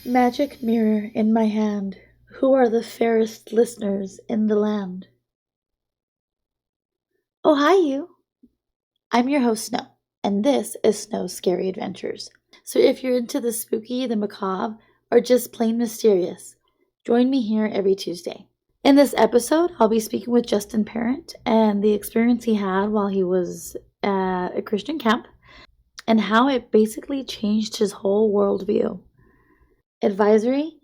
Magic mirror in my hand, who are the fairest listeners in the land? Oh, hi, you. I'm your host, Snow, and this is Snow's Scary Adventures. So if you're into the spooky, the macabre, or just plain mysterious, join me here every Tuesday. In this episode, I'll be speaking with Justin Parrent and the experience he had while he was at a Christian camp and how it basically changed his whole worldview. Advisory: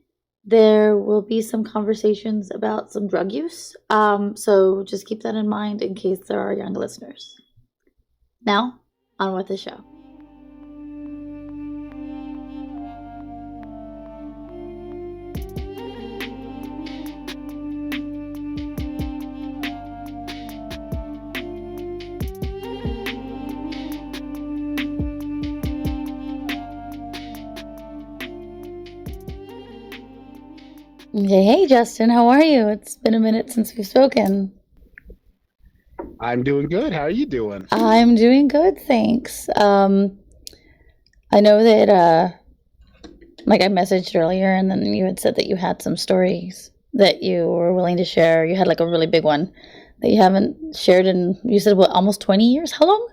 there will be some conversations about some drug use, so just keep that in mind in case there are young listeners. Now, on with the show. Hey, Justin, how are you? It's been a minute since we've spoken. I'm doing good. How are you doing? I'm doing good, thanks. I know that, like I messaged earlier, and then you had said that you had some stories that you were willing to share. You had like a really big one that you haven't shared in, you said, what, almost 20 years? How long?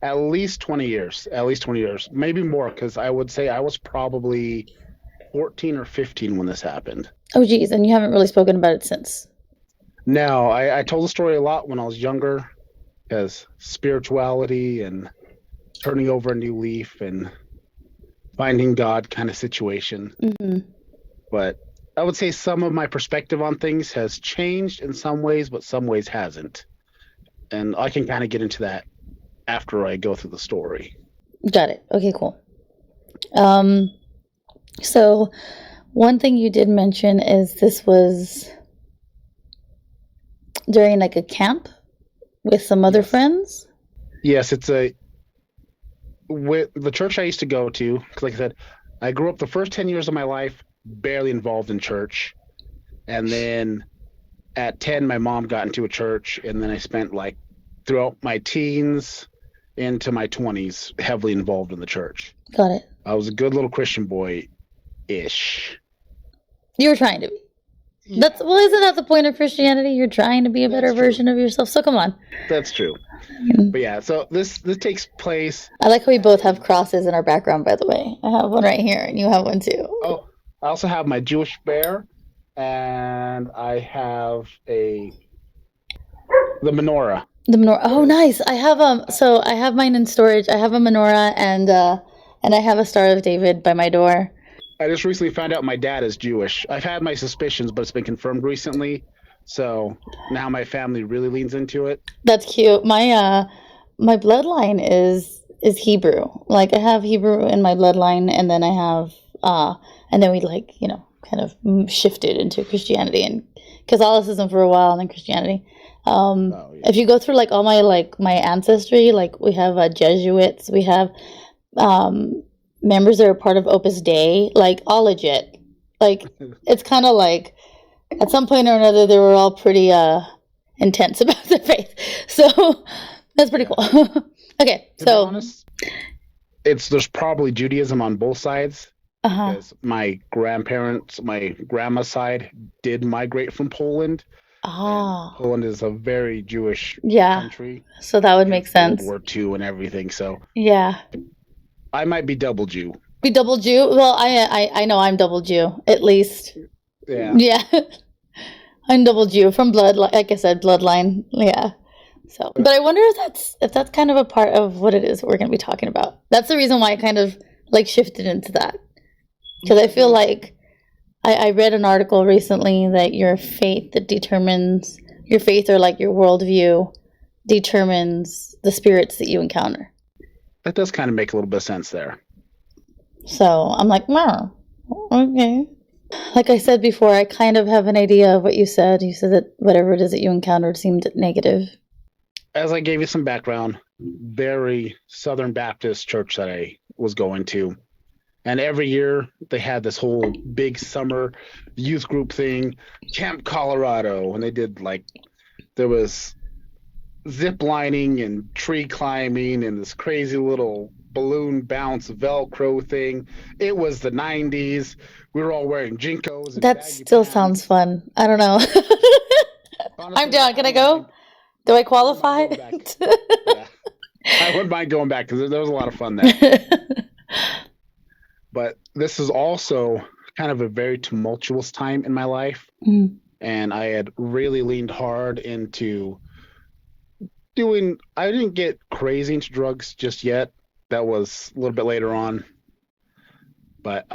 At least 20 years. At least 20 years. Maybe more, because I would say I was probably 14 or 15 when this happened. Oh, geez, and you haven't really spoken about it since. No, I told the story a lot when I was younger, because spirituality and turning over a new leaf and finding God kind of situation. Mm-hmm. But I would say some of my perspective on things has changed in some ways, but some ways hasn't. And I can kind of get into that after I go through the story. Got it. Okay, cool. So one thing you did mention is this was during like a camp with some other Yes. friends. Yes, with the church I used to go to, 'cause like I said, I grew up the first 10 years of my life barely involved in church. And then at 10, my mom got into a church. And then I spent like throughout my teens into my 20s heavily involved in the church. Got it. I was a good little Christian boy-ish. You were trying to be. Yeah, Well, isn't that the point of Christianity? You're trying to be a better that's true. version of yourself. So come on. That's true. But yeah, so this takes place. I like how we both have crosses in our background, by the way. I have one right here, and you have one too. Oh, I also have my Jewish bear, and I have the menorah. The menorah. Oh, nice. I have So I have mine in storage. I have a menorah, and I have a Star of David by my door. I just recently found out my dad is Jewish. I've had my suspicions, but it's been confirmed recently. So now my family really leans into it. That's cute. My bloodline is Hebrew. Like I have Hebrew in my bloodline, and then I have and then we kind of shifted into Christianity and Catholicism for a while, and then Christianity. Oh, yeah. If you go through like all my ancestry, like we have Jesuits, we have members that are part of Opus Dei, like all legit. Like it's kind of like at some point or another they were all pretty intense about their faith. So that's pretty cool. Okay, To be so honest, there's probably Judaism on both sides. Because my grandparents, my grandma's side, did migrate from Poland. And Poland is a very Jewish country. So that would make World sense. War II and everything. So Yeah. I might be double Jew. Be double Jew? Well, I know I'm double Jew, at least. Yeah. Yeah. I'm double Jew from blood, like I said, bloodline. Yeah. So, but I wonder if that's kind of a part of what it is we're going to be talking about. That's the reason why I kind of like shifted into that. Because I feel like I read an article recently that your faith or like your worldview determines the spirits that you encounter. That does kind of make a little bit of sense there. So I'm like, wow, okay. Like I said before, I kind of have an idea of what you said. You said that whatever it is that you encountered seemed negative. As I gave you some background, very Southern Baptist church that I was going to. And every year they had this whole big summer youth group thing, Camp Colorado. And they did there was zip lining and tree climbing and this crazy little balloon bounce Velcro thing. It was the 90s. We were all wearing Jinkos and That baggy still sounds pants. fun. I don't know. I'm Honestly, down. I Can I wouldn't go? mind. Do I I wouldn't mind qualify? going back. Yeah, I wouldn't mind going back because there was a lot of fun there. But this is also kind of a very tumultuous time in my life. Mm. And I had really leaned hard into doing, I didn't get crazy into drugs just yet. That was a little bit later on. But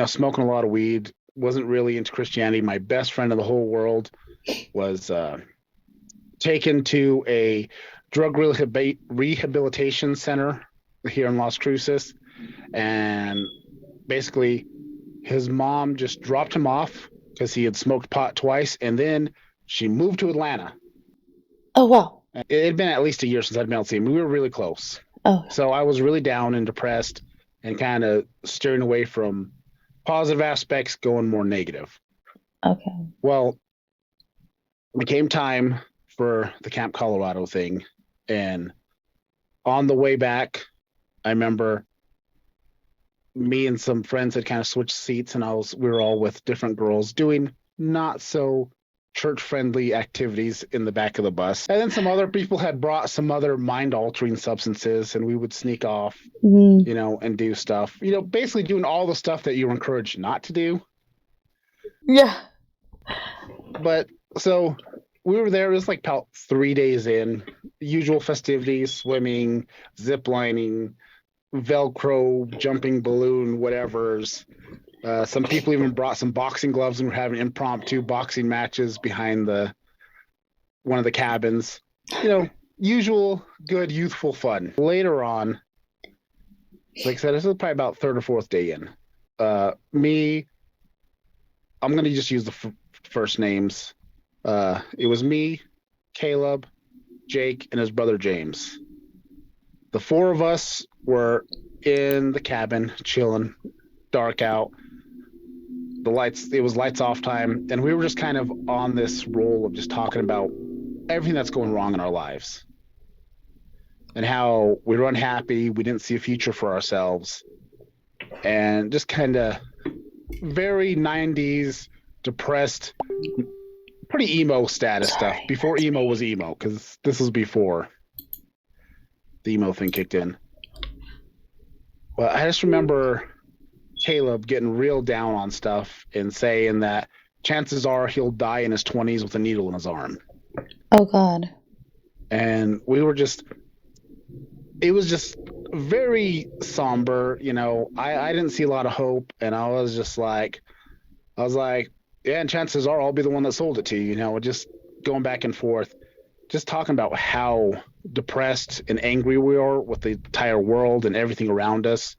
smoking a lot of weed, wasn't really into Christianity. My best friend in the whole world was taken to a drug rehabilitation center here in Las Cruces. And basically, his mom just dropped him off because he had smoked pot twice. And then she moved to Atlanta. Oh, wow. It had been at least a year since I'd been able to see him. We were really close. Oh, So I was really down and depressed and kind of steering away from positive aspects, going more negative. okay. Well, it came time for the Camp Colorado thing. And on the way back, I remember me and some friends had kind of switched seats, and we were all with different girls doing not so church friendly activities in the back of the bus. And then some other people had brought some other mind altering substances, and we would sneak off, and do stuff, basically doing all the stuff that you were encouraged not to do. Yeah. But so we were there, it was like about 3 days in, usual festivities, swimming, zip lining, Velcro, jumping balloon, whatever's. Some people even brought some boxing gloves and were having impromptu boxing matches behind one of the cabins. Usual good youthful fun. Later on, like I said, this is probably about third or fourth day in. I'm going to just use the first names. It was me, Caleb, Jake, and his brother James. The four of us were in the cabin, chilling, dark out. It was lights off time, and we were just kind of on this roll of just talking about everything that's going wrong in our lives and how we were unhappy, we didn't see a future for ourselves, and just kind of very 90s depressed, pretty emo status stuff before emo was emo, because this was before the emo thing kicked in. Well, I just remember Caleb getting real down on stuff and saying that chances are he'll die in his 20s with a needle in his arm. Oh, God. And it was just very somber. I didn't see a lot of hope, and I was like, yeah, and chances are I'll be the one that sold it to you, just going back and forth, just talking about how depressed and angry we are with the entire world and everything around us,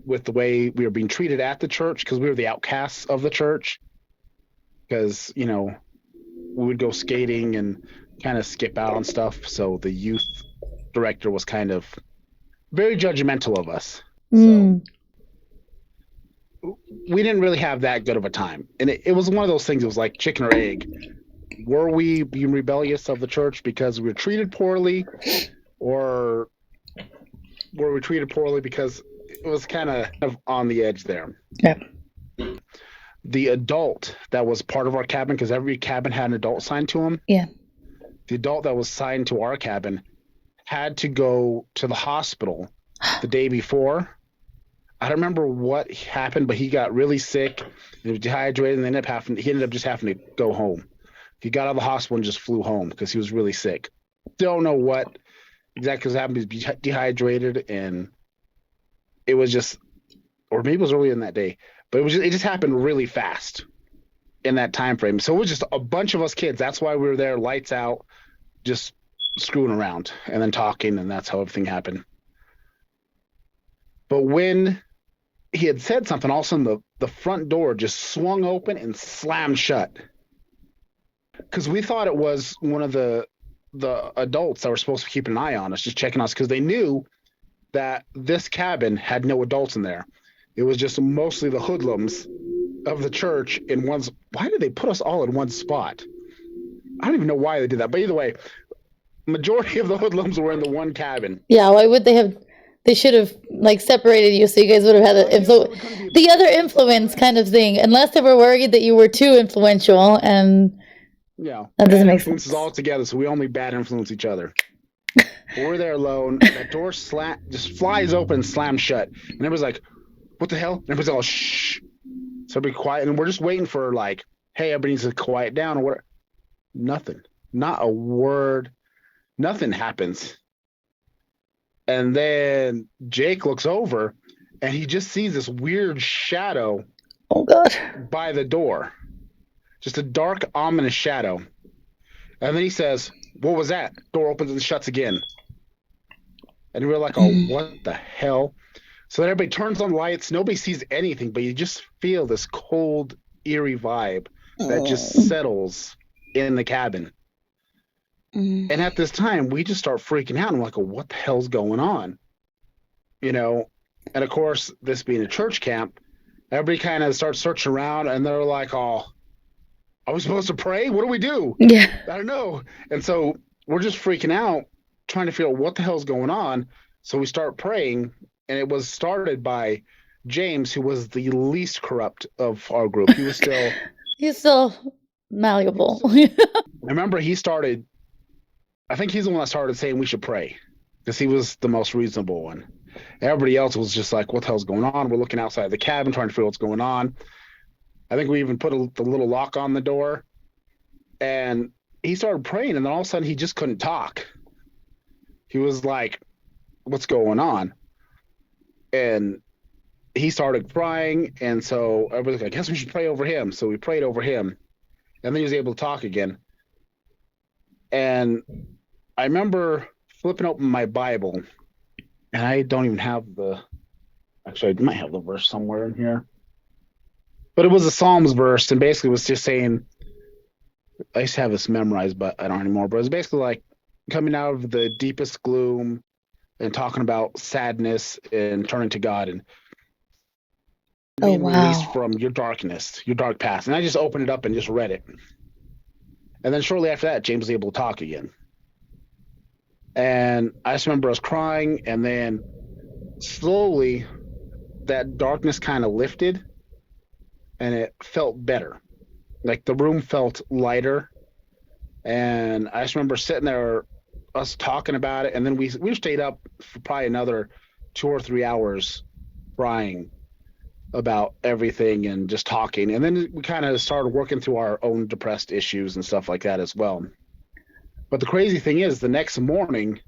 with the way we were being treated at the church, because we were the outcasts of the church. Because, we would go skating and kind of skip out on stuff. So the youth director was kind of very judgmental of us. So we didn't really have that good of a time. And it was one of those things, it was like chicken or egg. Were we being rebellious of the church because we were treated poorly, or were we treated poorly because it was kind of on the edge there? Yeah. The adult that was part of our cabin, because every cabin had an adult signed to him. Yeah. The adult that was signed to our cabin had to go to the hospital the day before. I don't remember what happened, but he got really sick and he was dehydrated, and he ended up just having to go home. He got out of the hospital and just flew home because he was really sick. Don't know what exactly was happening. He was dehydrated, and it was just, or maybe it was earlier in that day, but it just happened really fast in that time frame. So it was just a bunch of us kids. That's why we were there, lights out, just screwing around and then talking, and that's how everything happened. But when he had said something, all of a sudden the front door just swung open and slammed shut. Because we thought it was one of the adults that were supposed to keep an eye on us, just checking us, because they knew that this cabin had no adults in there. It was just mostly the hoodlums of the church in one. Why did they put us all in one spot? I don't even know why they did that. But either way, majority of the hoodlums were in the one cabin. Yeah, why would they have They should have like separated you so you guys would have had the other influence kind of thing, unless they were worried that you were too influential, and Yeah, that doesn't bad make influences sense. all together, so we only bad influence each other. We're there alone. That door just flies open, slams shut, and everybody's like, "What the hell?" And everybody's all shh. So be quiet, and we're just waiting for like, "Hey, everybody needs to quiet down," or what? Nothing. Not a word. Nothing happens. And then Jake looks over, and he just sees this weird shadow Oh God. by the door, just a dark, ominous shadow. And then he says, "What was that?" Door opens and shuts again. And we're like, "Oh, what the hell?" So then everybody turns on lights. Nobody sees anything, but you just feel this cold, eerie vibe that just settles in the cabin. And at this time, we just start freaking out. And we're like, "Oh, what the hell's going on?" You know? And of course, this being a church camp, everybody kind of starts searching around, and they're like, "Oh, are we supposed to pray? What do we do?" Yeah. I don't know. And so we're just freaking out, trying to figure out what the hell's going on. So we start praying, and it was started by James, who was the least corrupt of our group. He was still He's still malleable. I remember he started, I think he's the one that started saying we should pray because he was the most reasonable one. Everybody else was just like, "What the hell's going on?" We're looking outside the cabin, trying to figure out what's going on. I think we even put the little lock on the door, and he started praying, and then all of a sudden he just couldn't talk. He was like, "What's going on?" And he started crying, and so everybody's like, "I guess we should pray over him." So we prayed over him, and then he was able to talk again. And I remember flipping open my Bible, and I don't even have actually, I might have the verse somewhere in here, but it was a Psalms verse, and basically was just saying, I used to have this memorized, but I don't anymore. But it was basically like coming out of the deepest gloom and talking about sadness and turning to God and being released from your darkness, your dark past. And I just opened it up and just read it. And then shortly after that, James was able to talk again. And I just remember us crying, and then slowly that darkness kind of lifted and it felt better. Like the room felt lighter. And I just remember sitting there, us talking about it. And then we stayed up for probably another 2 or 3 hours crying about everything and just talking. And then we kind of started working through our own depressed issues and stuff like that as well. But the crazy thing is, the next morning,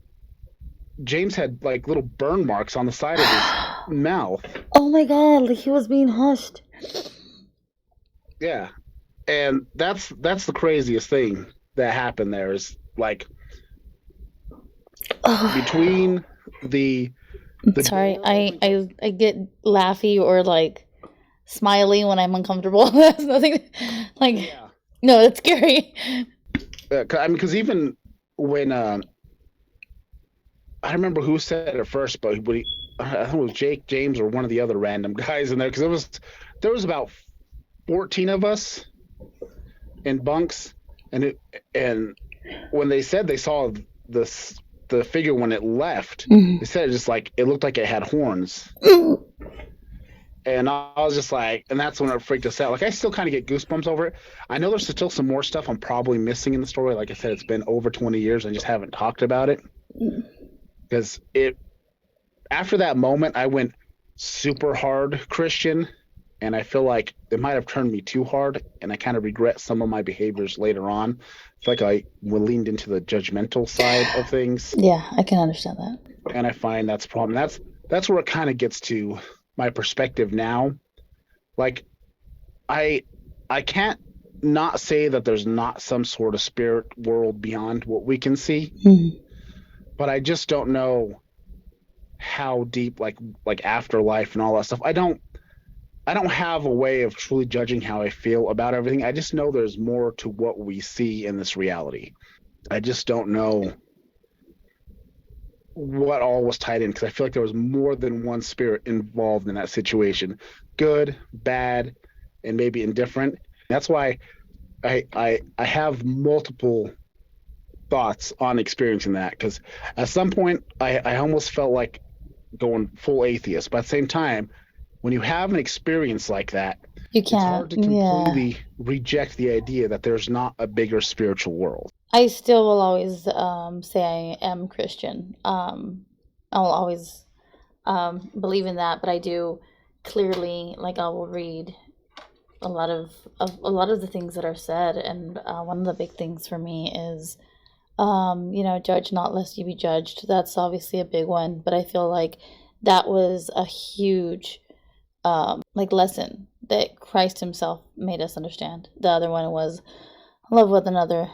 James had like little burn marks on the side of his mouth. Oh my God, like he was being hushed. Yeah. And that's the craziest thing that happened there is like between the sorry, I get laughy or like smiley when I'm uncomfortable. That's nothing like yeah. No, that's scary. I mean, because even when I remember who said it first, but I think it was Jake, James, or one of the other random guys in there because there was about 14 of us in bunks, and when they said they saw the figure when it left, they said it just like it looked like it had horns. And I was just like, and that's when it freaked us out. Like, I still kind of get goosebumps over it. I know there's still some more stuff I'm probably missing in the story. Like I said, it's been over 20 years. I just haven't talked about it. Because after that moment, I went super hard Christian. And I feel like it might have turned me too hard. And I kind of regret some of my behaviors later on. I feel like I leaned into the judgmental side of things. Yeah, I can understand that. And I find that's a problem. That's where it kind of gets to my perspective now. Like I can't not say that there's not some sort of spirit world beyond what we can see, but I just don't know how deep, like afterlife and all that stuff. I don't have a way of truly judging how I feel about everything. I just know there's more to what we see in this reality. I just don't know what all was tied in because I feel like there was more than one spirit involved in that situation, good, bad, and maybe indifferent. That's why I have multiple thoughts on experiencing that because at some point I almost felt like going full atheist. But at the same time, when you have an experience like that, You it's can't. hard to Yeah. completely reject the idea that there's not a bigger spiritual world. I still will always say I am Christian. I'll always believe in that, but I do clearly, like, I will read a lot of the things that are said, and one of the big things for me is, judge not lest you be judged. That's obviously a big one, but I feel like that was a huge like lesson that Christ Himself made us understand. The other one was love one another.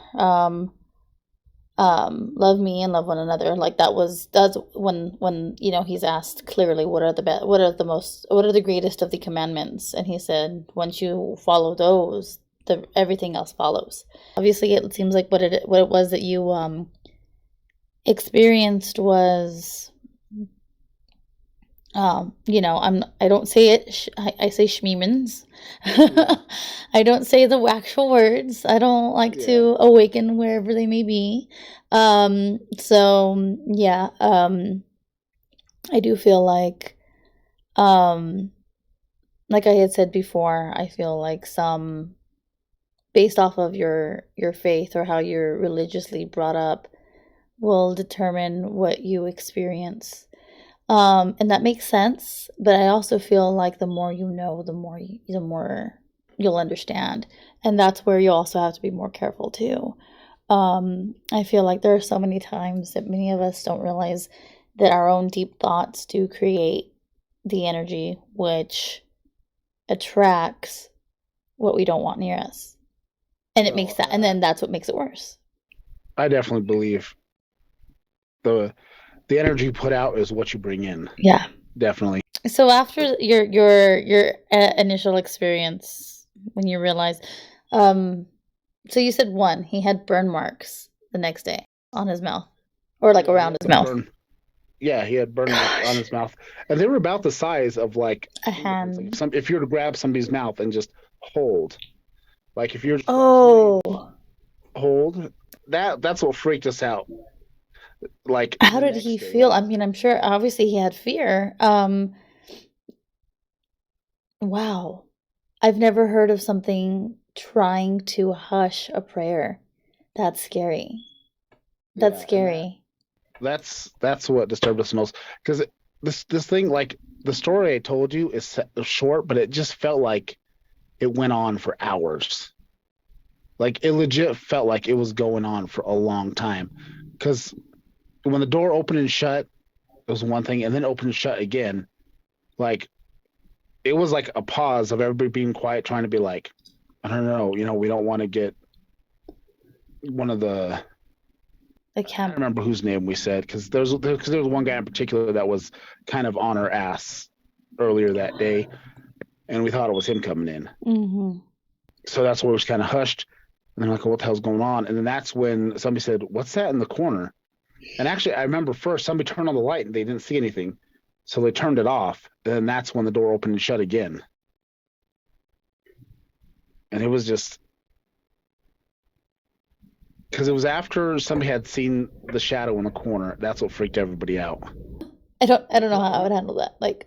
Love me and love one another. Like that's when he's asked clearly what are the greatest of the commandments, and he said once you follow those, everything else follows. Obviously, it seems like what it was that you experienced was I don't say it. I say schmeemans. Yeah. I don't say the actual words. I don't like Yeah. to awaken wherever they may be. So yeah. I do feel like I had said before, I feel like some based off of your faith or how you're religiously brought up will determine what you experience. And that makes sense, but I also feel like the more you know, the more you'll understand, and that's where you also have to be more careful too. I feel like there are so many times that many of us don't realize that our own deep thoughts do create the energy which attracts what we don't want near us, and it makes Well, that, and then that's what makes it worse. I definitely believe the the energy you put out is what you bring in. Yeah. Definitely. So after your initial experience, when you realized, um, so you said one, he had burn marks the next day on his mouth, or like Yeah, he around had his mouth. burn. Yeah, he had burn marks on Gosh, his mouth, and they were about the size of like a fingerprints. Like hand. if you were to grab somebody's mouth and just hold, like if you were to grab somebody and Oh, just hold, that's what freaked us out. Like how the did he next day, feel? like I mean, I'm sure obviously he had fear. Wow. I've never heard of something trying to hush a prayer. That's scary. That's yeah, and scary. that's what disturbed us most because this thing, like the story I told you, is short, but it just felt like it went on for hours. Like it legit felt like it was going on for a long time because when the door opened and shut, it was one thing, and then opened and shut again. Like it was like a pause of everybody being quiet, trying to be like, I don't know, we don't want to get one of the. The I can't camp. remember whose name we said because there was one guy in particular that was kind of on our ass earlier that day, and we thought it was him coming in. Mm-hmm. So that's where it was kind of hushed. And then like, what the hell's going on? And then that's when somebody said, "What's that in the corner?" And actually, I remember first somebody turned on the light and they didn't see anything, so they turned it off. And then that's when the door opened and shut again. And it was just because it was after somebody had seen the shadow in the corner. That's what freaked everybody out. I don't know how I would handle that. Like,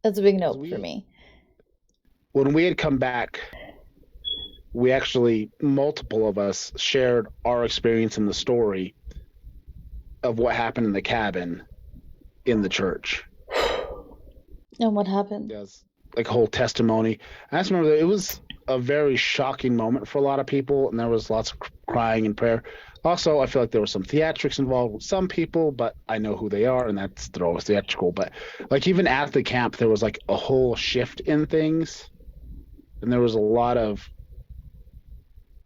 that's a big Because nope for me. when we had come back, we actually, multiple of us shared our experience in the story of what happened in the cabin in the church. And what happened? Yes, like a whole testimony. I just remember that it was a very shocking moment for a lot of people, and there was lots of crying and prayer. Also, I feel like there was some theatrics involved with some people, but I know who they are, and they're always theatrical. But like even at the camp, there was like a whole shift in things, and there was a lot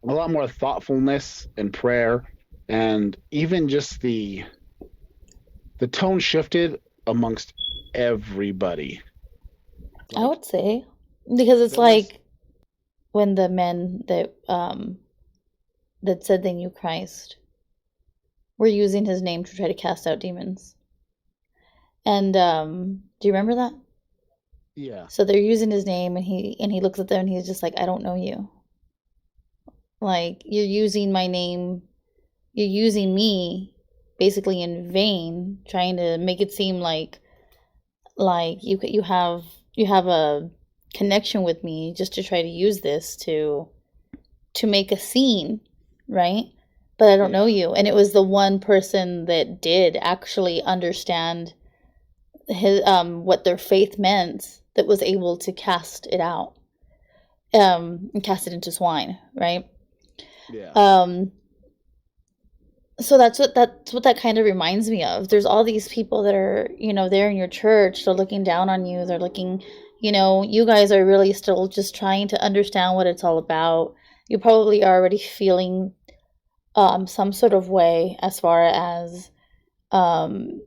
more thoughtfulness and prayer, and even just the tone shifted amongst everybody. I Like would say because it's there was, like when the men that said they knew Christ were using his name to try to cast out demons. And do you remember that? yeah, So they're using his name, and he looks at them and he's just like, I don't know you. Like, you're using my name, you're using me basically in vain, trying to make it seem like like you have a connection with me just to try to use this to make a scene, right? But I don't know Yeah. you. And it was the one person that did actually understand his what their faith meant that was able to cast it out, and cast it into swine, right? Yeah. Um, so that's what that kind of reminds me of. There's all these people that are, there in your church. They're looking down on you. They're looking, you guys are really still just trying to understand what it's all about. You probably are already feeling some sort of way as far as um,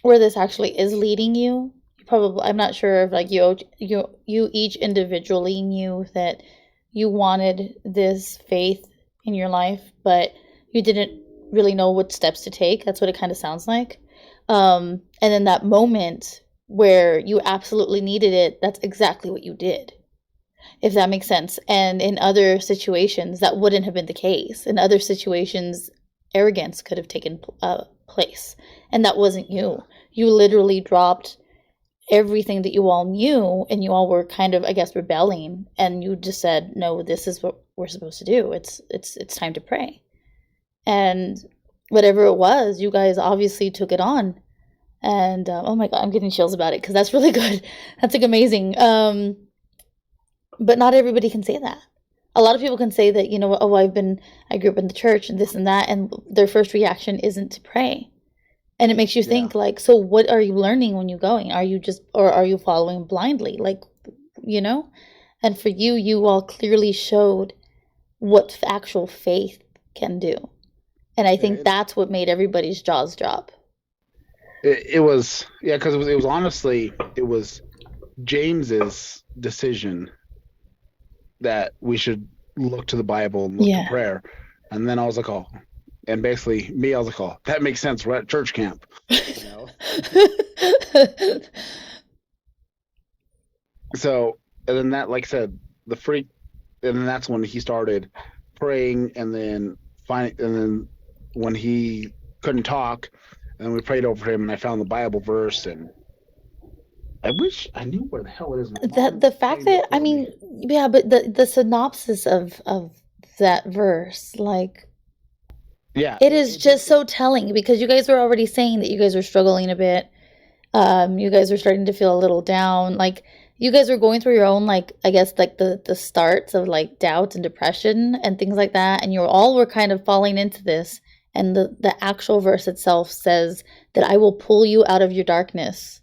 where this actually is leading you. Probably, I'm not sure if like you each individually knew that you wanted this faith in your life, but you didn't really know what steps to take. That's what it kind of sounds like. And then that moment where you absolutely needed it, that's exactly what you did, if that makes sense. And in other situations, that wouldn't have been the case. In other situations, arrogance could have taken place, and that wasn't Yeah. you. You literally dropped everything that you all knew, and you all were kind of, I guess, rebelling, and you just said, no, this is what we're supposed to do. It's time to pray. And whatever it was, you guys obviously took it on. And oh my god, I'm getting chills about it because that's really good. That's like amazing. But not everybody can say that. A lot of people can say that, oh, I grew up in the church and this and that, and their first reaction isn't to pray. And it makes you Yeah. think, like, so what are you learning when you're going? Are you just, or are you following blindly? Like, you know? And for you, you all clearly showed what actual faith can do. And I think It, that's what made everybody's jaws drop. it was, yeah, because it was honestly, it was James's decision that we should look to the Bible and look to Yeah. prayer. And then I was like, oh, and basically me, I was like, oh, that makes sense. We're at church camp, you know? So, and then that, like I said, the freak, and then that's when he started praying, and then and then when he couldn't talk, and we prayed over him, and I found the Bible verse, and I wish I knew where the hell it is. My That mom the fact framed it that, I for me. mean, yeah, but the synopsis of that verse, like, Yeah, it it, is it just just so telling, because you guys were already saying that you guys were struggling a bit. You guys were starting to feel a little down. Like, you guys were going through your own, like, I guess, like the starts of like doubt and depression and things like that. And you all were kind of falling into this. And the actual verse itself says that I will pull you out of your darkness.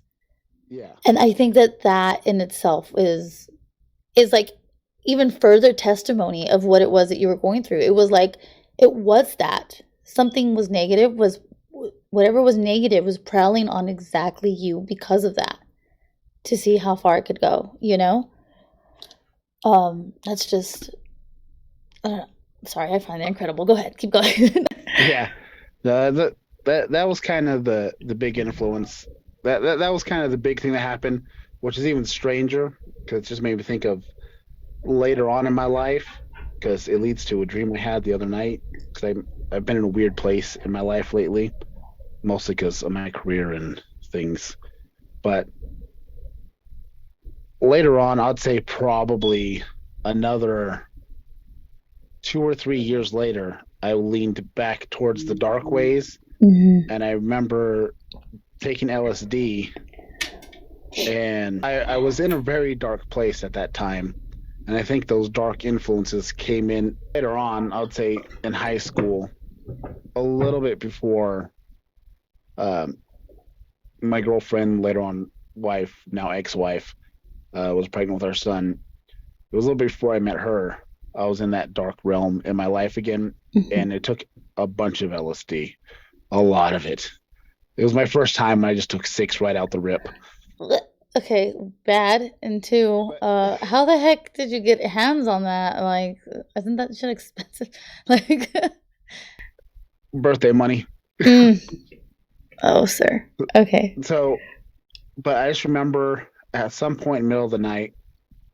yeah, And I think that that in itself is like even further testimony of what it was that you were going through. It was like, it was that something was negative, was whatever was negative was prowling on exactly you because of that, to see how far it could go. That's just, I don't know. Sorry, I find it incredible. Go ahead, keep going. yeah. That was kind of the big influence. That was kind of the big thing that happened, which is even stranger because it just made me think of later on in my life because it leads to a dream I had the other night. Because I've been in a weird place in my life lately, mostly because of my career and things. But later on, I'd say probably another 2 or 3 years later, I leaned back towards the dark ways, Mhm. and I remember taking LSD, and I was in a very dark place at that time. And I think those dark influences came in later on, I would say in high school, a little bit before um, my girlfriend, later on wife, now ex-wife, was pregnant with our son. It was a little bit before I met her. I was in that dark realm in my life again, Mhm. and it took a bunch of LSD, a lot of it. It was my first time, and I just took 6 right out the rip. Okay, bad. And two, But how the heck did you get hands on that? Like, isn't that shit expensive? Like, birthday money. mm. Oh, sir. Okay. So, but I just remember at some point in the middle of the night,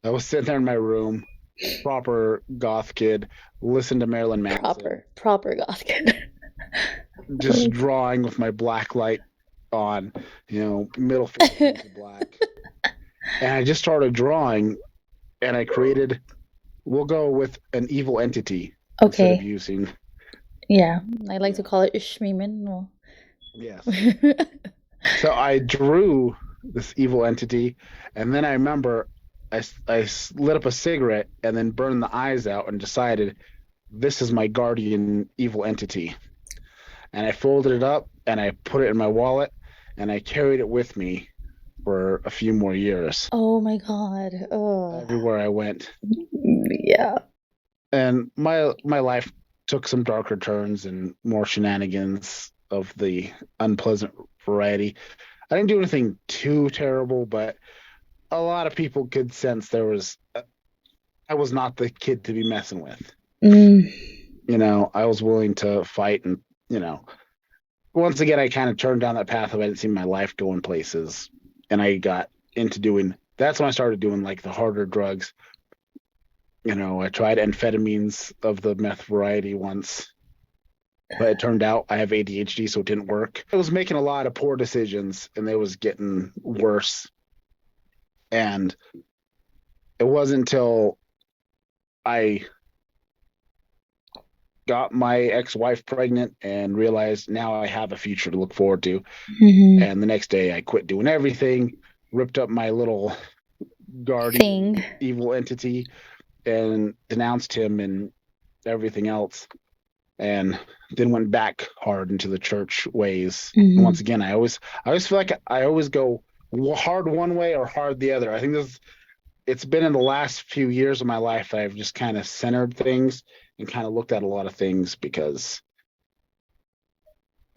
I was sitting there in my room, proper goth kid, listen to Marilyn Manson, Proper goth kid. just drawing with my black light. on, middle finger painted black. And I just started drawing and I created, we'll go with an evil entity instead of Okay. using, Yeah. I like to yeah, call it Shmeeman. Well. yes. So I drew this evil entity, and then I remember I lit up a cigarette and then burned the eyes out and decided this is my guardian evil entity. And I folded it up and I put it in my wallet and I carried it with me for a few more years Oh my God. Oh. everywhere I went. Yeah. And my life took some darker turns and more shenanigans of the unpleasant variety. I didn't do anything too terrible, but a lot of people could sense I was not the kid to be messing with. Mm. I was willing to fight, and you know, once again, I kind of turned down that path of I didn't see my life going places, and I got into doing. That's when I started doing like the harder drugs. I tried amphetamines of the meth variety once, but it turned out I have ADHD, so it didn't work. I was making a lot of poor decisions, and it was getting worse. And it wasn't until I got my ex-wife pregnant and realized now I have a future to look forward to. Hmm. And the next day I quit doing everything, ripped up my little Thing. guardian evil entity and denounced him and everything else. And then went back hard into the church ways. And Hmm. once again, I always feel like I always go hard one way or hard the other. I think it's been in the last few years of my life that I've just kind of centered things and kind of looked at a lot of things because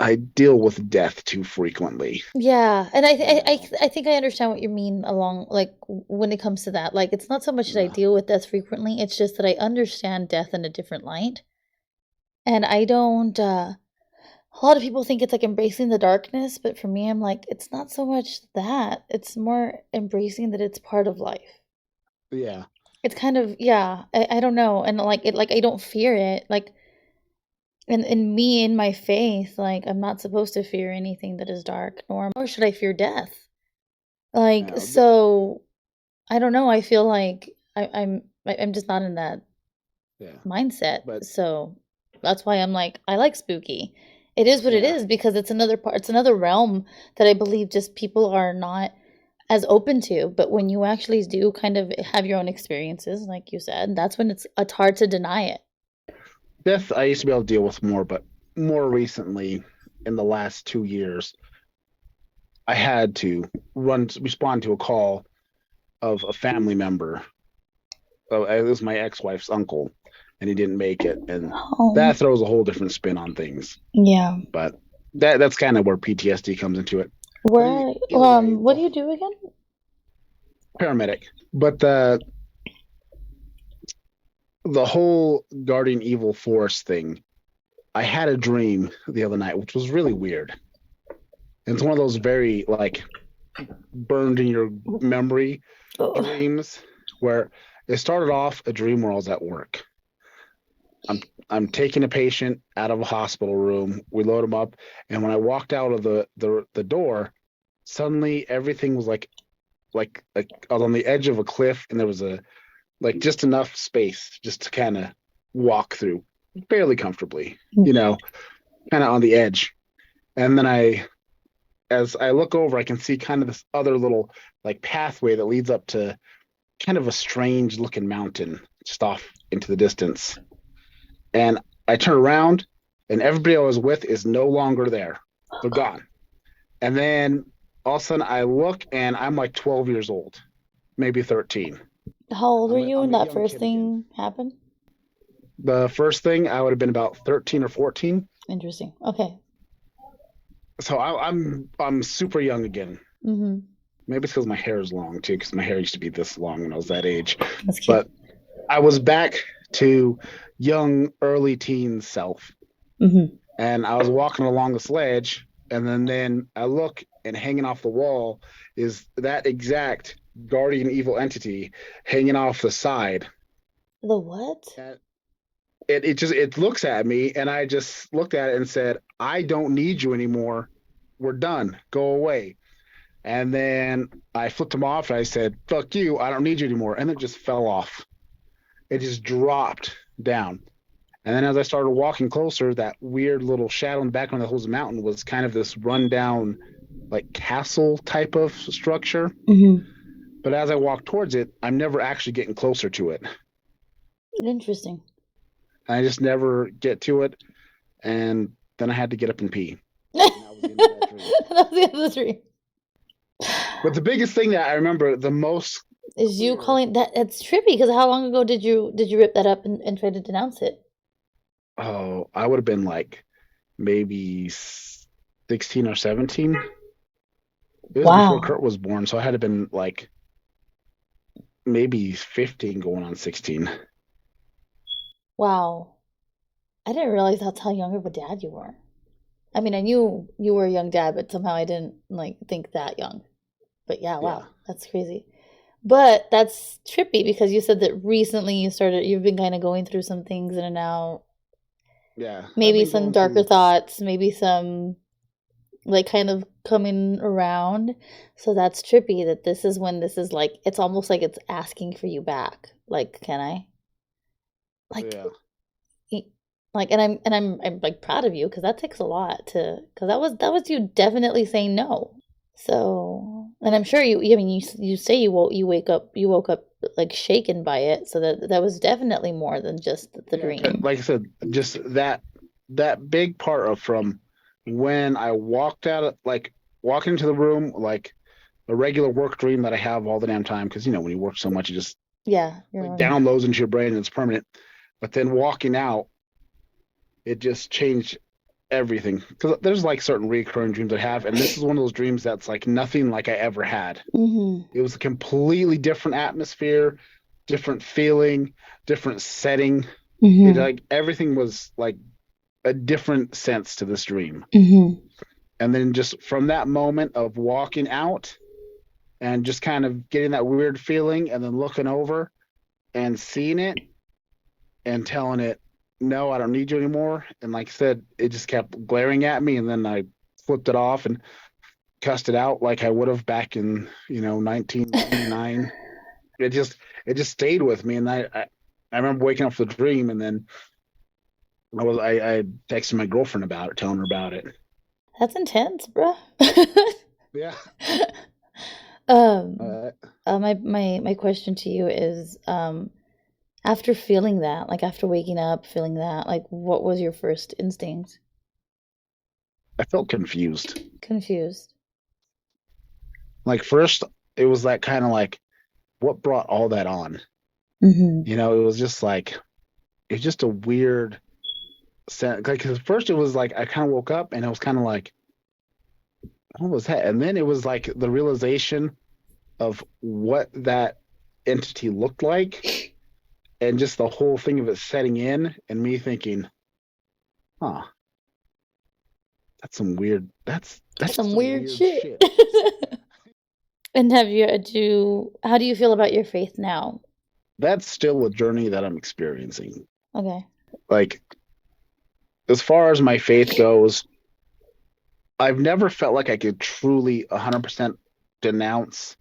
I deal with death too frequently. Yeah, and You know, I think I understand what you mean along like when it comes to that. Like it's not so much that I yeah, deal with death frequently, it's just that I understand death in a different light. And I don't a lot of people think it's like embracing the darkness, but for me I'm like it's not so much that. It's more embracing that it's part of life. yeah. It's kind of yeah, I don't know. And like I don't fear it. Like in me in my faith, like I'm not supposed to fear anything that is dark, nor should I fear death. Like, No, so I don't know. I feel like I'm just not in that yeah, mindset. but So that's why I'm like I like spooky. It is what it yeah, is because it's another part. It's another realm that I believe just people are not as open to. But when you actually do kind of have your own experiences, like you said, that's when it's hard to deny it. death I used to be able to deal with more, but more recently, in the last 2 years, I had to respond to a call of a family member. It was my ex-wife's uncle, and he didn't make it, and Oh, that throws a whole different spin on things. yeah. But that's kind of where PTSD comes into it. But Where either way, what do you do again? paramedic. But the whole guardian evil force thing, I had a dream the other night, which was really weird. And it's one of those very like burned in your memory Ugh. dreams where it started off a dream where I was at work. I'm I'm taking a patient out of a hospital room. We load him up, and when I walked out of the door, suddenly everything was like I was on the edge of a cliff, and there was a like just enough space just to kind of walk through fairly comfortably, kind of on the edge. And then as I look over, I can see kind of this other little like pathway that leads up to kind of a strange looking mountain just off into the distance. And I turn around, and everybody I was with is no longer there. They're gone. And then all of a sudden I look, and I'm like 12 years old, maybe 13. How old were you I'm when a that young first kid again. thing happened? The first thing I would have been about 13 or 14. Interesting. Okay. So I'm super young again. Mm-hmm. Maybe it's because my hair is long too, because my hair used to be this long when I was that age. That's cute. But I was back to young, early teen self. Mm-hmm. And I was walking along the ledge, and then I look, and hanging off the wall is that exact guardian evil entity hanging off the side. The what? And it looks at me, and I just looked at it and said, I don't need you anymore. we're done. Go away. And then I flipped him off and I said, fuck you. I don't need you anymore. And it just fell off. It just dropped down. And then as I started walking closer, that weird little shadow in the background that holds the mountain was kind of this rundown, like castle type of structure. Mm-hmm. But as I walk towards it, I'm never actually getting closer to it. Interesting. I just never get to it. And then I had to get up and pee. That And that was the end of that dream. was the end of the dream. But the biggest thing that I remember the most Is you clear, calling that? That's trippy. Because how long ago did you rip that up and try to denounce it? oh, I would have been like maybe 16 or 17. It was before Wow. Kurt was born, so I had to been like maybe 15 going on 16. Wow. I didn't realize that's how young of a dad you were. I mean, I knew you were a young dad, but somehow I didn't like think that young. But yeah, Yeah. wow, that's crazy. But that's trippy because you said that recently you've been kind of going through some things and are now Yeah. I've maybe been some going darker through, thoughts, maybe some like kind of coming around. So that's trippy that this is when this is like it's almost like it's asking for you back. Like, can I? Like yeah. e- like and I'm like proud of you because that takes a lot to because that was you definitely saying no. So, and I'm sure I mean, you say you woke up like shaken by it, so that was definitely more than just the Yeah. dream. Like I said, just that big part of from when I walked out of like walking into the room, like a regular work dream that I have all the damn time, because when you work so much, it just Yeah, you like remember. downloads into your brain and it's permanent. But then walking out, it just changed everything. Because there's like certain recurring dreams I have, and this is one of those dreams that's like nothing like I ever had. Mm-hmm. It was a completely different atmosphere, different feeling, different setting. It Mm-hmm. like everything was like a different sense to this dream. Mm-hmm. And then just from that moment of walking out and just kind of getting that weird feeling and then looking over and seeing it and telling it, no, I don't need you anymore. And like I said, it just kept glaring at me. And then I flipped it off and cussed it out like I would have back in, 1999. It just, it just stayed with me. And I remember waking up from the dream and then I texted my girlfriend about it, telling her about it. That's intense, bro. Yeah. um, Uh, my question to you is, after feeling that, like after waking up, feeling that, like what was your first instinct? I felt confused. Confused. Like first, it was that kind of like, what brought all that on? Mm-hmm. It was just like, it's just a weird sense. Like, 'cause first it was like, I kind of woke up and it was kind of like, what was that? And then it was like the realization of what that entity looked like and just the whole thing of it setting in and me thinking, huh, that's Some some weird weird shit. shit. And how do you feel about your faith now? That's still a journey that I'm experiencing. Okay. Like, as far as my faith goes, I've never felt like I could truly 100% denounce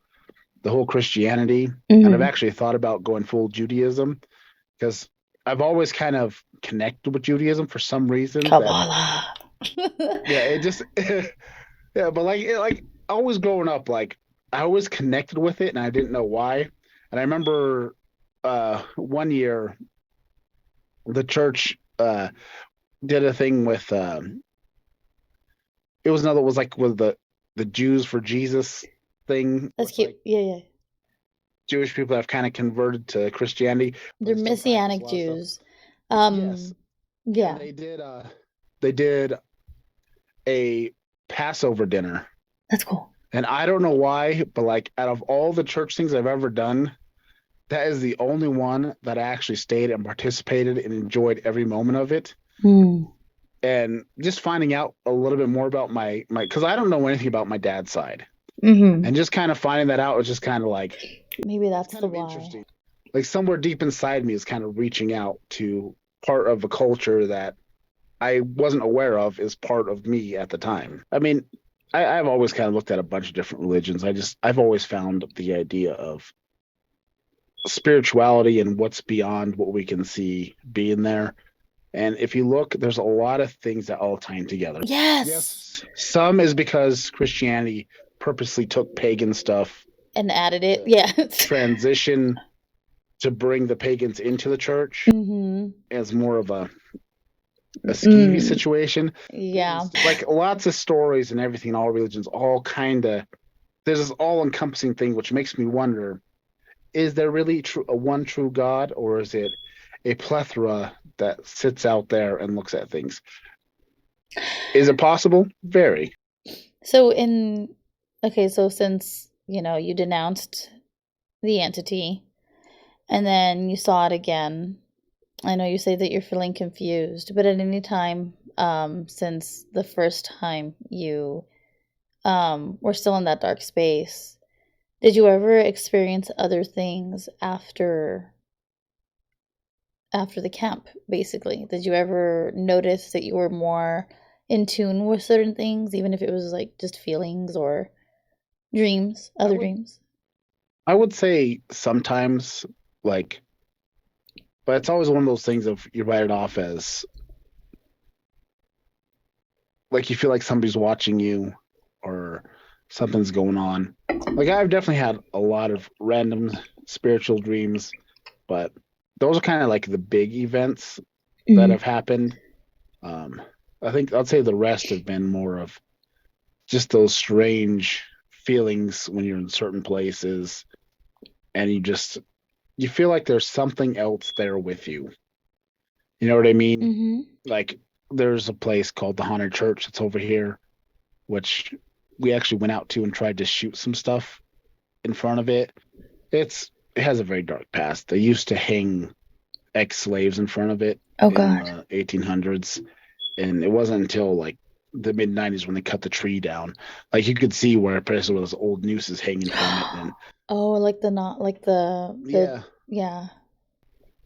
the whole Christianity. And I've Mm-hmm. actually thought about going full Judaism because I've always kind of connected with Judaism for some reason that, Kabbalah. yeah, it just, yeah, but like always growing up, like I always connected with it and I didn't know why. And I remember one year the church did a thing with, it was like with the Jews for Jesus thing That's with cute. like Yeah, yeah. Jewish people that have kind of converted to Christianity, but They're they still practice a Messianic lot of stuff. Jews. Yes, and Yeah, they did a Passover dinner, that's cool. and I don't know why, but like out of all the church things I've ever done, that is the only one that I actually stayed and participated and enjoyed every moment of it. Mm. And just finding out a little bit more about my because I don't know anything about my dad's side, Mm-hmm. and just kind of finding that out was just kind of like Maybe it's that's kind the of why. interesting. Like somewhere deep inside me is kind of reaching out to part of a culture that I wasn't aware of is part of me at the time. I mean, I've always kind of looked at a bunch of different religions. I've always found the idea of spirituality and what's beyond what we can see being there. And if you look, there's a lot of things that all tie in together. Yes. Yes, some is because Christianity purposely took pagan stuff And added it. to Yeah. transition to bring the pagans into the church Mm-hmm. as more of a skeevy Mm, situation. yeah. There's like lots of stories and everything, all religions, all kind of, there's this all encompassing thing, which makes me wonder, is there really a one true God, or is it a plethora that sits out there and looks at things? Is it possible? Very. So in okay, so since, you denounced the entity and then you saw it again, I know you say that you're feeling confused, but at any time since the first time you were still in that dark space, did you ever experience other things after the camp, basically? Did you ever notice that you were more in tune with certain things, even if it was like just feelings or dreams, I other would dreams? I would say sometimes, like, but it's always one of those things of you write it off as like you feel like somebody's watching you or something's going on. Like I've definitely had a lot of random spiritual dreams, but those are kind of like the big events that Mm-hmm. have happened. Um, I think I'd say the rest have been more of just those strange feelings when you're in certain places and you feel like there's something else there with you. You know what I mean? Mm-hmm. Like there's a place called the Haunted Church that's over here, which we actually went out to and tried to shoot some stuff in front of it. It has a very dark past. They used to hang ex-slaves in front of it Oh in God. the 1800s, and it wasn't until like the mid 90s when they cut the tree down. Like you could see where basically those old nooses hanging from it, and Oh, like the not like the yeah, yeah.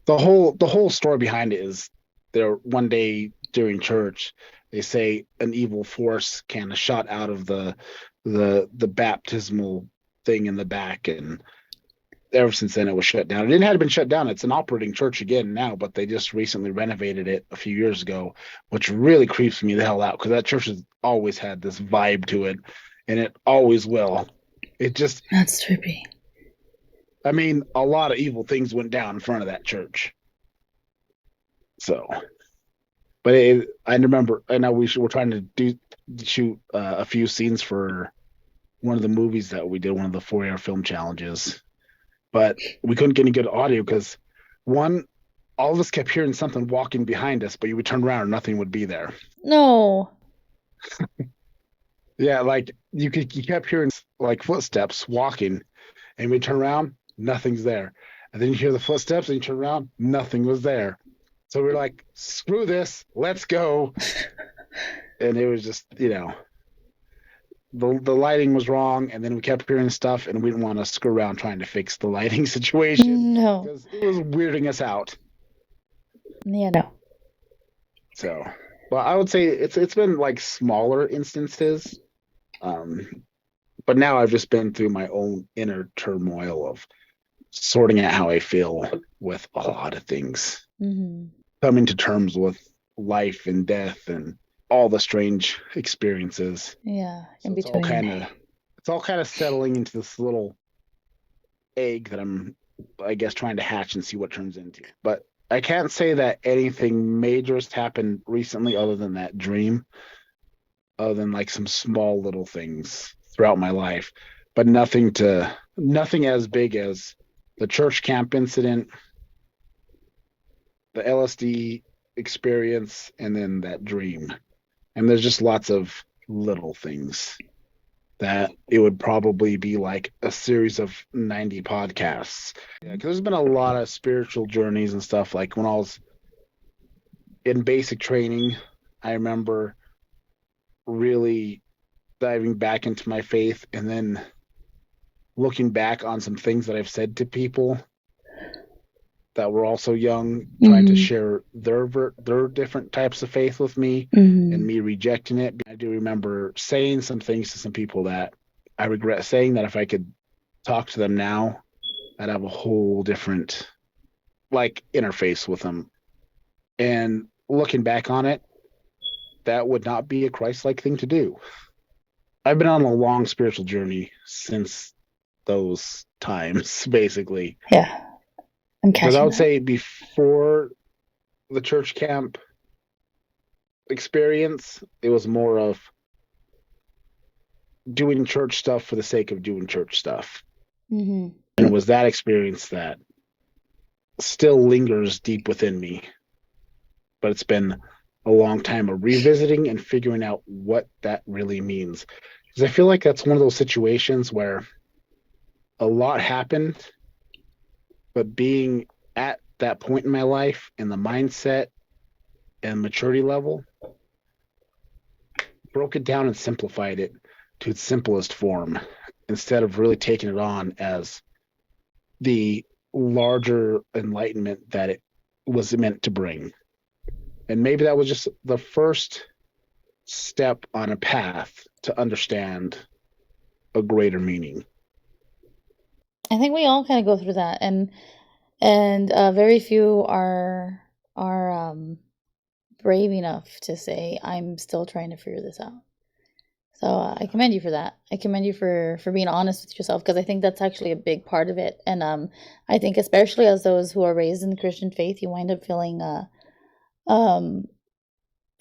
the whole story behind it is there one day during church they say an evil force kind of shot out of the baptismal thing in the back, and ever since then it was shut down. It hadn't been shut down. It's an operating church again now, but they just recently renovated it a few years ago, which really creeps me the hell out because that church has always had this vibe to it, and it always will. It just, That's trippy. I mean, a lot of evil things went down in front of that church. So, but I remember, I know we're trying to shoot a few scenes for one of the movies that we did, one of the 4 year film challenges, but we couldn't get any good audio because one, all of us kept hearing something walking behind us, but you would turn around and nothing would be there. No. Yeah, like you kept hearing like footsteps walking, and we turn around, nothing's there. And then you hear the footsteps, and you turn around, nothing was there. So we're like, screw this, let's go. And it was just, the lighting was wrong, and then we kept hearing stuff, and we didn't want to screw around trying to fix the lighting situation No. because it was weirding us out. Yeah, no. So, but I would say it's been like smaller instances. Um, but now I've just been through my own inner turmoil of sorting out how I feel with a lot of things, Mm-hmm. coming to terms with life and death and all the strange experiences. Yeah, in So between. it's all kind of settling into this little egg that I'm, I guess, trying to hatch and see what turns into. But I can't say that anything major has happened recently other than that dream, other than like some small little things throughout my life, but nothing as big as the church camp incident, the LSD experience, and then that dream. And there's just lots of little things that it would probably be like a series of 90 podcasts. Yeah, because there's been a lot of spiritual journeys and stuff. Like when I was in basic training, I remember really diving back into my faith and then looking back on some things that I've said to people that were also young, trying to share their different types of faith with me, and me rejecting it. I do remember saying some things to some people that I regret saying, that if I could talk to them now, I'd have a whole different interface with them. And looking back on it, that would not be a Christ-like thing to do. I've been on a long spiritual journey since those times, basically. Yeah, I'm Because I catching would that. say before the church camp experience, it was more of doing church stuff for the sake of doing church stuff. And it was that experience that still lingers deep within me. But it's been a long time of revisiting and figuring out what that really means. Because I feel like that's one of those situations where a lot happened, but being at that point in my life and the mindset and maturity level, broke it down and simplified it to its simplest form instead of really taking it on as the larger enlightenment that it was meant to bring. And maybe that was just the first step on a path to understand a greater meaning. I think we all kind of go through that, and very few are brave enough to say, I'm still trying to figure this out. So I commend you for that. I commend you for being honest with yourself, because I think that's actually a big part of it. And I think especially as those who are raised in the Christian faith, you wind up feeling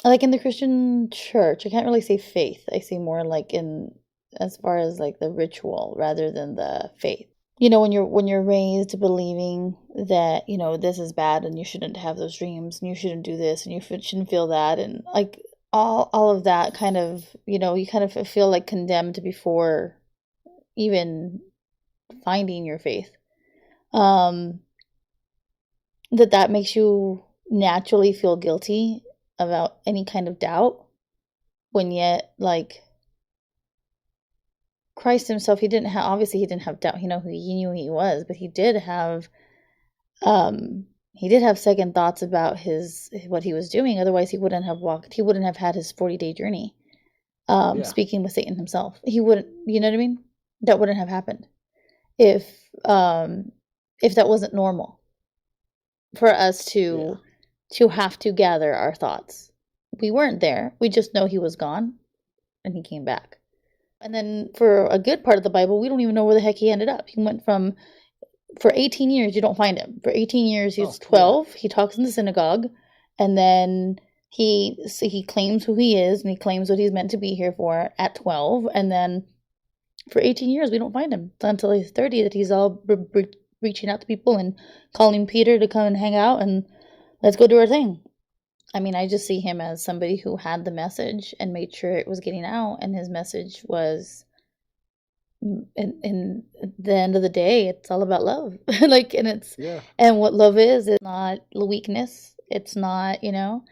like in the Christian church. I can't really say faith. I say more like in as far as like the ritual rather than the faith. You know, when you're raised believing that, you know, this is bad and you shouldn't have those dreams and you shouldn't do this and you shouldn't feel that, and like all of that kind of, you know, you kind of feel like condemned before even finding your faith. That makes you naturally feel guilty about any kind of doubt, when yet like Christ himself, he didn't have, obviously he didn't have doubt. He knew who he was, but he did have second thoughts about what he was doing. Otherwise he wouldn't have had his 40-day journey. Yeah. Speaking with Satan himself. He wouldn't, you know what I mean? That wouldn't have happened if that wasn't normal for us to have to gather our thoughts. We weren't there. We just know he was gone and he came back. And then for a good part of the Bible, we don't even know where the heck he ended up. He went for 18 years, you don't find him. For 18 years, he's 12. Yeah. He talks in the synagogue, and then he claims who he is, and he claims what he's meant to be here for at 12. And then for 18 years, we don't find him. It's until he's 30 that he's all reaching out to people and calling Peter to come and hang out and let's go do our thing. I mean, I just see him as somebody who had the message and made sure it was getting out, and his message was, in the end of the day, it's all about love. Like, and what love is not weakness. It's not, you know,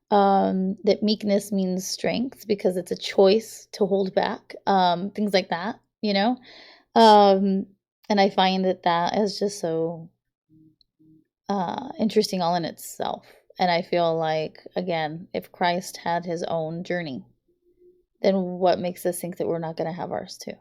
that meekness means strength because it's a choice to hold back, things like that, you know. And I find that is just so interesting all in itself. And I feel like, again, if Christ had his own journey, then what makes us think that we're not going to have ours too?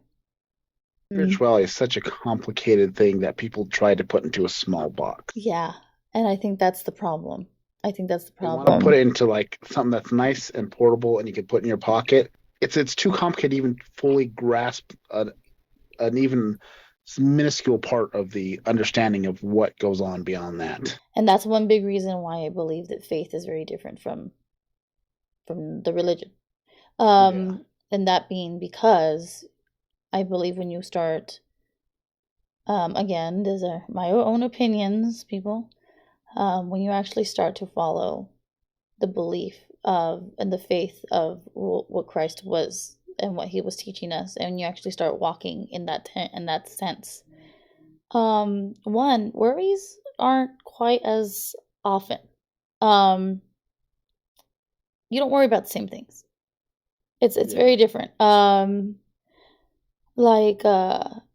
Spirituality is such a complicated thing that people try to put into a small box. Yeah, and I think that's the problem. I think that's the problem. They want to put it into like something that's nice and portable and you can put in your pocket. It's too complicated to even fully grasp an even minuscule part of the understanding of what goes on beyond that. And that's one big reason why I believe that faith is very different from the religion. And that being because I believe when you start, again, these are my own opinions, people, when you actually start to follow the belief of and the faith of what Christ was and what he was teaching us, and you actually start walking in that sense, one, worries aren't quite as often. You don't worry about the same things. It's very different. Like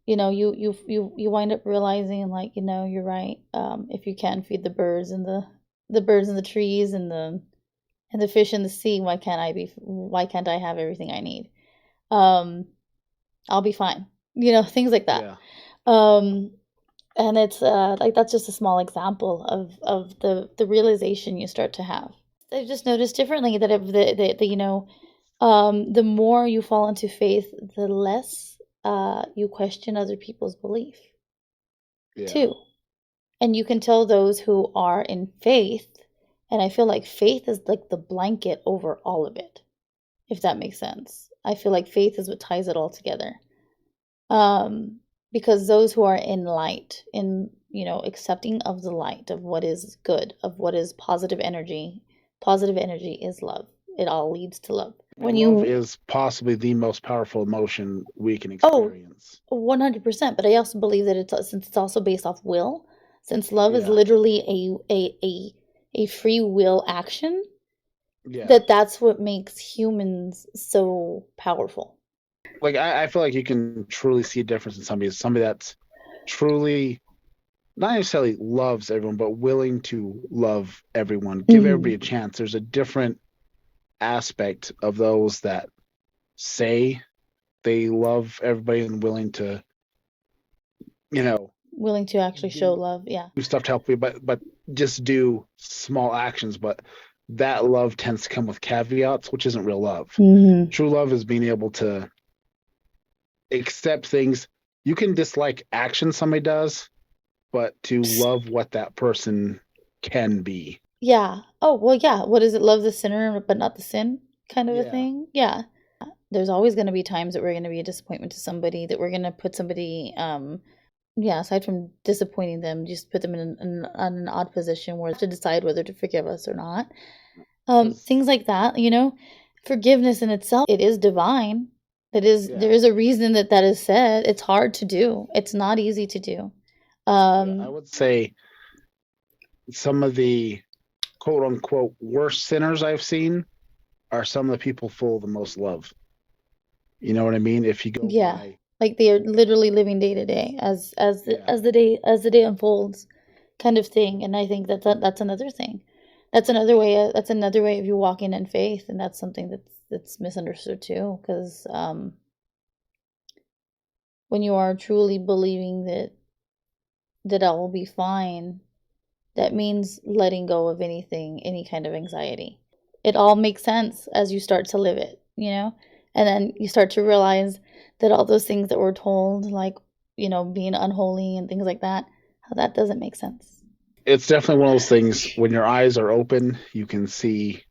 you wind up realizing, like, you're right. If you can feed the birds and the birds in the trees and the fish in the sea, why can't I have everything I need? Um, I'll be fine. Things like that. Yeah. Um, and it's like that's just a small example of the realization you start to have. I've just noticed differently that the more you fall into faith, the less you question other people's belief Yeah. too. And you can tell those who are in faith, and I feel like faith is like the blanket over all of it, if that makes sense. I feel like faith is what ties it all together. Um, because those who are in light, in accepting of the light, of what is good, of what is positive energy is love. It all leads to love. I mean, When love you is possibly the most powerful emotion we can Oh, experience. 100%, but I also believe that since it's also based off will, since love is Yeah. literally a free will action, Yeah. that's what makes humans so powerful. Like I feel like you can truly see a difference in somebody that's truly not necessarily loves everyone, but willing to love everyone, give everybody a Mhm. chance. There's a different aspect of those that say they love everybody and willing to, you know, Willing to actually show do love, yeah. stuff to help you, but just do small actions. But that love tends to come with caveats, which isn't real love. Hmm. True love is being able to accept things. You can dislike action somebody does, but to love what that person can be. Yeah. Oh, well, yeah. What is it? Love the sinner, but not the sin, kind of a Yeah. thing. Yeah. There's always going to be times that we're going to be a disappointment to somebody, that we're going to put somebody, yeah, aside from disappointing them, just put them in an odd position where they have to decide whether to forgive us or not. Because Things like that, forgiveness in itself, it is divine. There yeah, is a reason that that is said. It's hard to do. It's not easy to do. yeah, I Um, would say some of the quote unquote worst sinners I've seen are some of the people full of the most love. You know what I mean? If you go yeah, by, like they are literally living day to day yeah, as the day unfolds, kind of thing. And I think that's another thing. That's another way of you walking in faith, and that's something that's misunderstood too. Because when you are truly believing that all will be fine, that means letting go of anything, any kind of anxiety. It all makes sense as you start to live it, And then you start to realize that all those things that we're told, like, being unholy and things like that, how that doesn't make sense. it's definitely one of those things when your eyes are open, you can see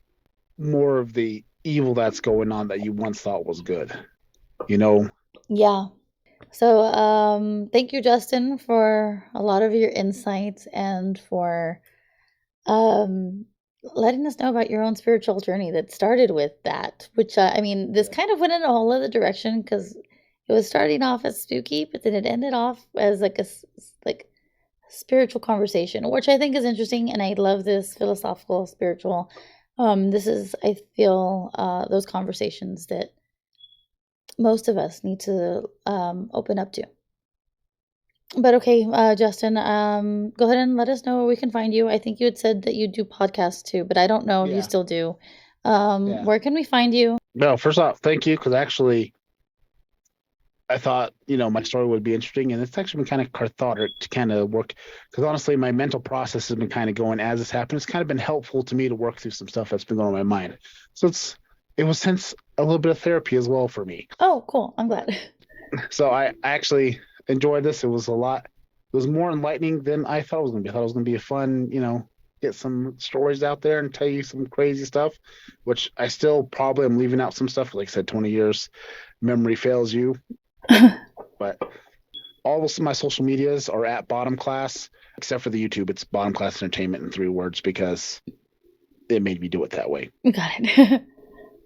more of the evil that's going on that you once thought was good. You know, Yeah. So, thank you, Justin, for a lot of your insights and for um, letting us know about your own spiritual journey that started with that, which I mean, this yeah, kind of went in a whole other direction because it was starting off as spooky, but then it ended off as like like spiritual conversation, which I think is interesting, and I love this philosophical, spiritual. This is, I feel, those conversations that most of us need to open up to. But okay, Justin, go ahead and let us know where we can find you. I think you had said that you do podcasts too, but I don't know if you yeah, still do. yeah. Where can we find you? No, first off, thank you because actually I thought, my story would be interesting, and it's actually been kind of cathartic to kind of work. Because honestly, my mental process has been kind of going as this happened. It's kind of been helpful to me to work through some stuff that's been going on in my mind. So it was since a little bit of therapy as well for me. Oh, cool. I'm But glad. so I actually enjoyed this. It was a lot. It was more enlightening than I thought it was going to be. I thought it was going to be a fun, get some stories out there and tell you some crazy stuff, which I still probably am leaving out some stuff. Like I said, 20 years memory fails you, but all of my social medias are at bottom class, except for the YouTube. It's bottom class entertainment in 3 words because it made me do it that way. Got it.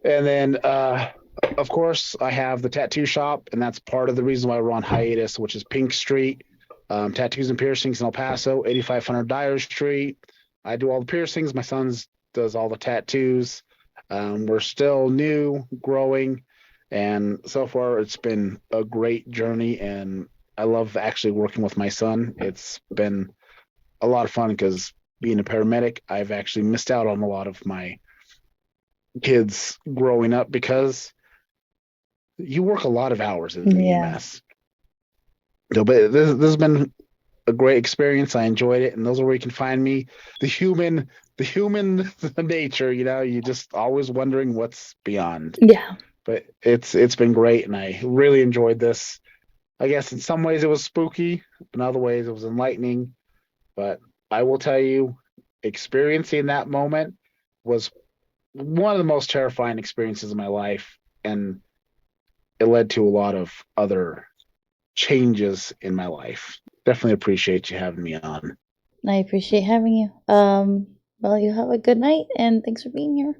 And then, of course, I have the tattoo shop, and that's part of the reason why we're on hiatus, which is Pink Street, tattoos and piercings in El Paso, 8500 Dyer Street. I do all the piercings. My son's does all the tattoos. We're still new, growing, and so far it's been a great journey. And I love actually working with my son. It's been a lot of fun because being a paramedic, I've actually missed out on a lot of my kids growing up because you work a lot of hours as an Yeah. EMS. So, but this has been a great experience. I enjoyed it, and those are where you can find me. The human nature. You just always wondering what's beyond. Yeah. But it's been great, and I really enjoyed this. I guess in some ways it was spooky, in other ways it was enlightening. But I will tell you, experiencing that moment was one of the most terrifying experiences of my life, and it led to a lot of other changes in my life. Definitely appreciate you having me on. I appreciate having you. Well, you have a good night, and thanks for being here.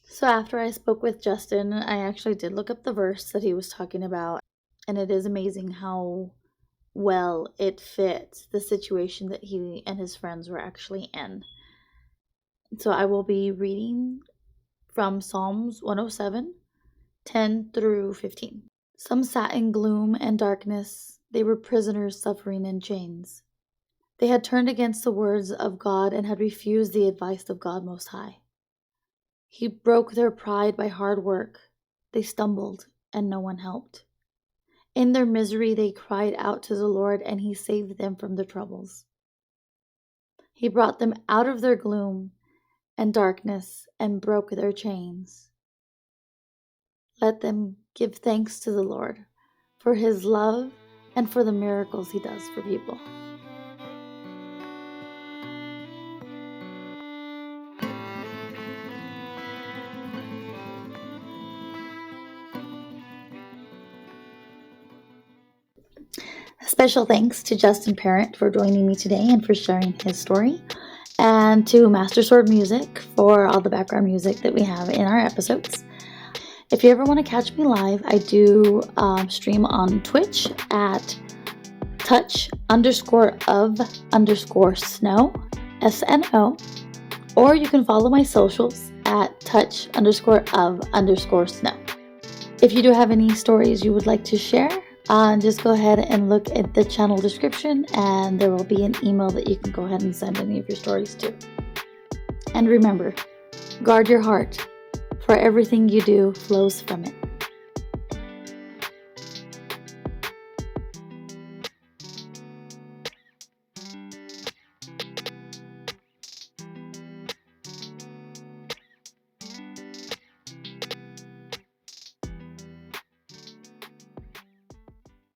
So after I spoke with Justin, I actually did look up the verse that he was talking about, and it is amazing how well it fits the situation that he and his friends were actually in. So I will be reading from Psalms 107, 10 through 15. Some sat in gloom and darkness. They were prisoners suffering in chains. They had turned against the words of God and had refused the advice of God Most High. He broke their pride by hard work. They stumbled, and no one helped. In their misery, they cried out to the Lord, and He saved them from their troubles. He brought them out of their gloom and darkness and broke their chains. Let them give thanks to the Lord for His love and for the miracles He does for people. Special thanks to Justin Parrent for joining me today and for sharing his story, and to Master Sword Music for all the background music that we have in our episodes. If you ever want to catch me live, I do stream on Twitch at touch_of_snow, SNO, or you can follow my socials at touch_of_snow. If you do have any stories you would like to share, just go ahead and look at the channel description, and there will be an email that you can go ahead and send any of your stories to. And remember, guard your heart, for everything you do flows from it.